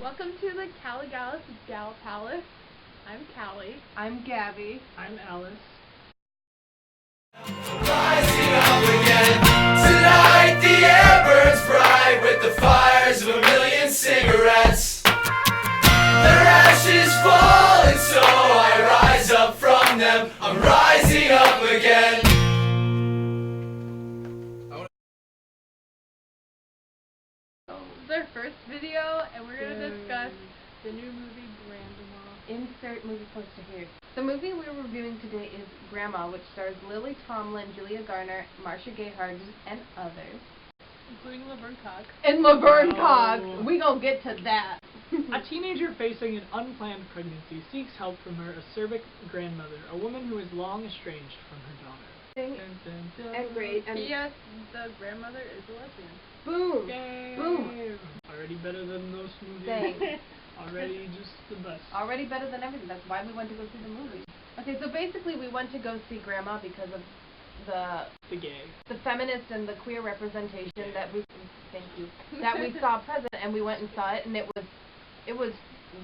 Welcome to the KaliGAlice Gal Palace. I'm Callie. I'm Gabby. I'm Alice. Rising up again. Tonight the air burns bright with the fires of a million cigarettes. Their ashes fall and so I rise up from them. I'm rising up again. This is our first video, and we're going to discuss the new movie Grandma. Insert movie poster here. The movie we're reviewing today is Grandma, which stars Lily Tomlin, Julia Garner, Marcia Gay Harden, and others. Including Laverne Cox. And Laverne No. Cox. We gonna get to that. A teenager facing an unplanned pregnancy seeks help from her acerbic grandmother, a woman who is long estranged from her daughter. Dun, dun, dun. And great. And P.S. The grandmother is a lesbian. boom. Yay! Boom. Already better than most movies. Thanks. Already just the best. Already better than everything. That's why we went to go see the movie. Okay, so basically we went to go see Grandma because of The gay. the feminist and the queer representation that we that we saw present, and we went and saw it, and it was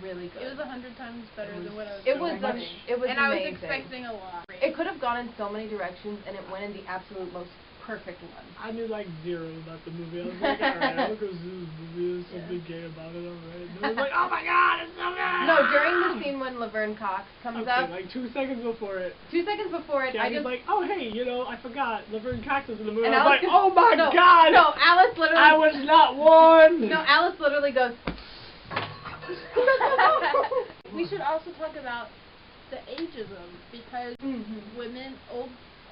really good. It was 100 times better than what I was It was expecting. it was and I was amazing. expecting a lot. It could have gone in so many directions, and it went in the absolute most perfect one. I knew like zero about the movie. I was like, alright, I'll go see this movie. There's something gay about it, alright. And I was like, oh my god, it's so good! No, during the scene when Laverne Cox comes Okay, up, like 2 seconds before it. 2 seconds before it, Yeah, I he's just like, oh hey, I forgot, Laverne Cox is in the movie. and I was like, Alice oh my no, god! No, Alice literally. I was not warned! No, Alice literally goes. We should also talk about the ageism, because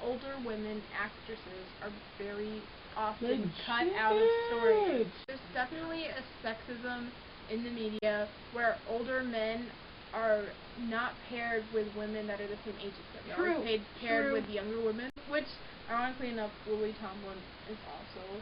older women actresses are very often cut out of stories. There's definitely a sexism in the media where older men are not paired with women that are the same age as them. They're True, always paired true. with younger women, which, ironically enough, Lily Tomlin is also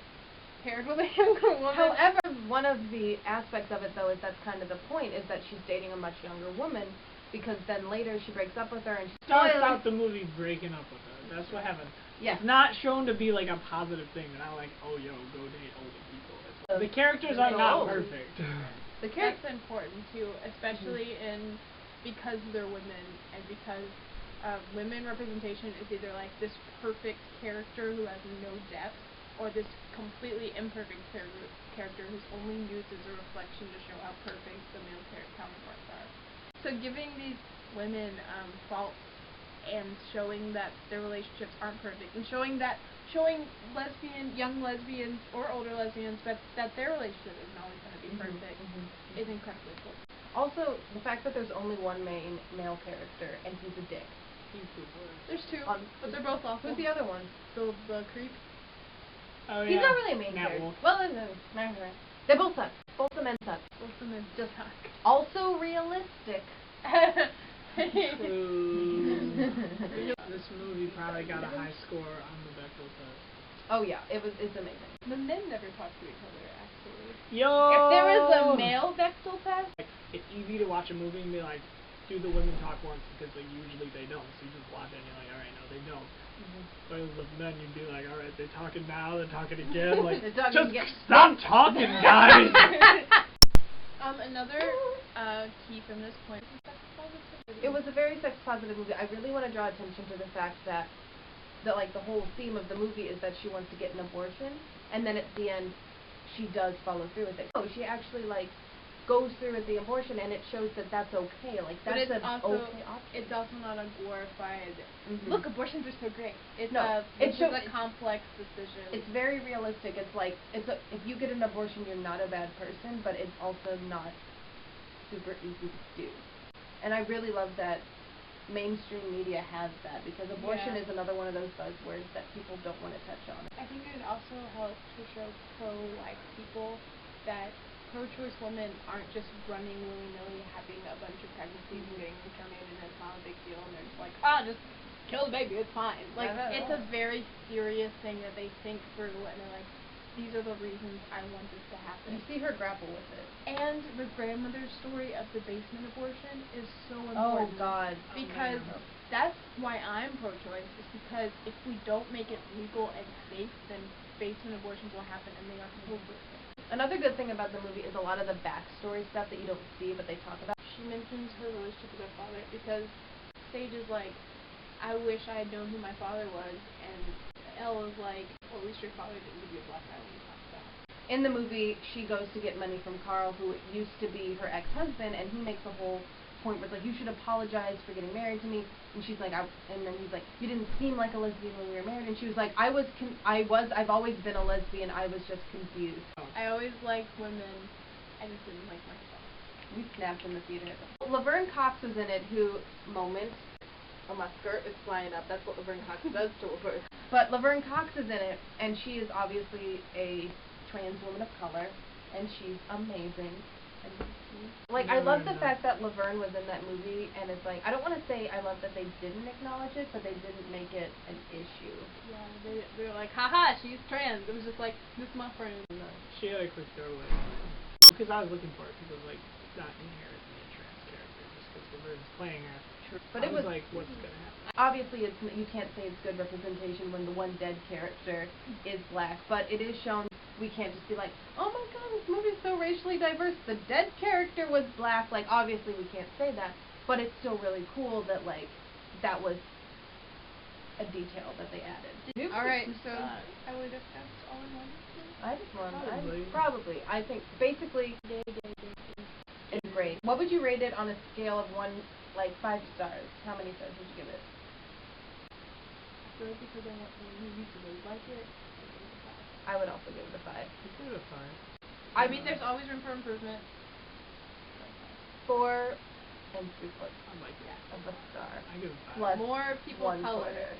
paired with a younger woman. However, one of the aspects of it, though, is that's kind of the point, is that she's dating a much younger woman, because then later she breaks up with her and she Starts spoils. out the movie breaking up with her. That's what happened. Yeah. It's not shown to be like a positive thing. They're not like, oh yo, go date older people. The characters are not perfect. The That's important too, especially because they're women, and because women representation is either like this perfect character who has no depth, or this completely imperfect character whose only use is a reflection to show how perfect the male counterparts are. So giving these women faults and showing that their relationships aren't perfect, and showing young lesbians or older lesbians that their relationship isn't always going to be perfect is incredibly cool. Also, the fact that there's only one main male character and he's a dick. There's two, but they're both awful. Who's the other one? The creep. Oh, yeah. He's not really a main Matt character. Wolf. Well, they both suck. Both the men suck. Both of them Just suck. also realistic. True. This movie probably got a high score on the Bechdel test. Oh yeah, it's amazing. The men never talk to each other, actually. Yo! If there was a male Bechdel test, It's easy to watch a movie and be like, do the women talk once, because like usually they don't. So you just watch it and you're like, alright, no, they don't. But with men, you'd be like, alright, they're talking now, they're talking again. Like, They're talking just again. stop talking, guys! another key from this point is sex positivity. It was a very sex positive movie. I really want to draw attention to the fact that like the whole theme of the movie is that she wants to get an abortion, and then at the end she does follow through with it. Oh, she actually like goes through with the abortion, and it shows that that's okay. Like But that's it's an also okay option. it's also not a glorified. Look, abortions are so great. It's No, this it is a complex decision. It's very realistic. It's like if you get an abortion, you're not a bad person, but it's also not super easy to do. And I really love that mainstream media has that, because abortion is another one of those buzzwords that people don't want to touch on. I think it also helps to show pro-life people that pro-choice women aren't just running willy-nilly, having a bunch of pregnancies and getting them terminated, and it's not a big deal, and they're just like, just kill the baby, it's fine. Like, it's a very serious thing that they think through, and they're like, these are the reasons I want this to happen. You see her grapple with it. And the grandmother's story of the basement abortion is so Oh important. God. Because that's why I'm pro-choice, is because if we don't make it legal and safe, then basement abortions will happen, and they are horrific. Another good thing about the movie is a lot of the backstory stuff that you don't see, but they talk about. She mentions her relationship with her father because Sage is like, I wish I had known who my father was, and Elle is like, well, at least your father didn't give you a black eye when you talked about it. In the movie, she goes to get money from Carl, who used to be her ex-husband, and he makes a whole point where it's like, you should apologize for getting married to me. And she's like, and then he's like, you didn't seem like a lesbian when we were married. And she was like, I've always been a lesbian. I was just confused. I always liked women. I just didn't like myself. We snapped in the theater. Laverne Cox was in it, who moment. Oh, my skirt is flying up. That's what Laverne Cox does to Laverne. But Laverne Cox is in it, and she is obviously a trans woman of color, and she's amazing. And like, I love the fact that Laverne was in that movie, and it's like, I don't want to say I love that they didn't acknowledge it, but they didn't make it an issue. Yeah, they were like, haha, she's trans. It was just like, this is my friend. No, she had a quick throwaway. Because I was looking for it, because like, it's not inherently a trans character, just because Laverne's playing her. True. But I it was was like, what's gonna happen? Obviously, you can't say it's good representation when the one dead character is black, but it is shown. We can't just be like, oh my god, this movie's so racially diverse. The dead character was black. Like, obviously, we can't say that, but it's still really cool that like that was a detail that they added. Alright, so I would have asked all in one. I just want Probably. I think basically it's great. What would you rate it on a scale of 5 stars? How many stars would you give it? I feel like because I want the movie to really like it, I give it a 5. I would also give it a 5. Give it a 5. I mean, there's always room for improvement. 4 and 3/4 I like that. of a star. I give it 5. Plus More people of 1/4. color.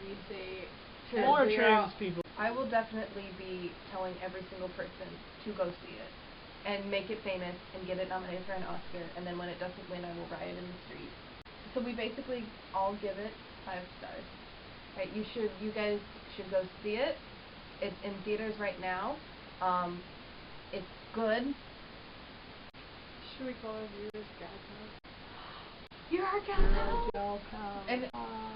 We say True. More we are trans people. I will definitely be telling every single person to go see it and make it famous and get it nominated for an Oscar, and then when it doesn't win, I will riot in the street. So we basically all give it 5 stars. Right? You guys should go see it. It's in theaters right now. It's good. Should we call our viewers Galcom? You're our Galcom. And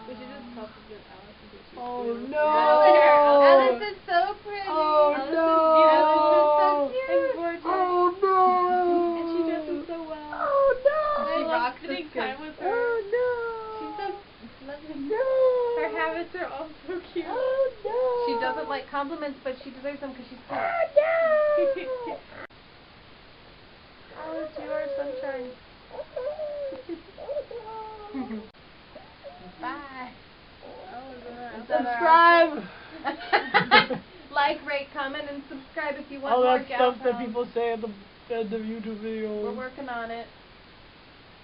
We should just compliment Alice and say she's Oh beautiful. no! Alice is so pretty. Oh Alice no! is so cute. And gorgeous. Oh no! And she dresses so well. Oh no! I She love rocks the spending skin. time with her. Oh no! She's so lovely. No! Her habits are all so cute. Oh no! She doesn't like compliments, but she deserves them because she's Oh pretty. no! Alice, you are sunshine. Bye. Oh, Subscribe! Like, rate, comment, and subscribe if you want All more that stuff that Galcom. people say at the end of YouTube videos. We're working on it.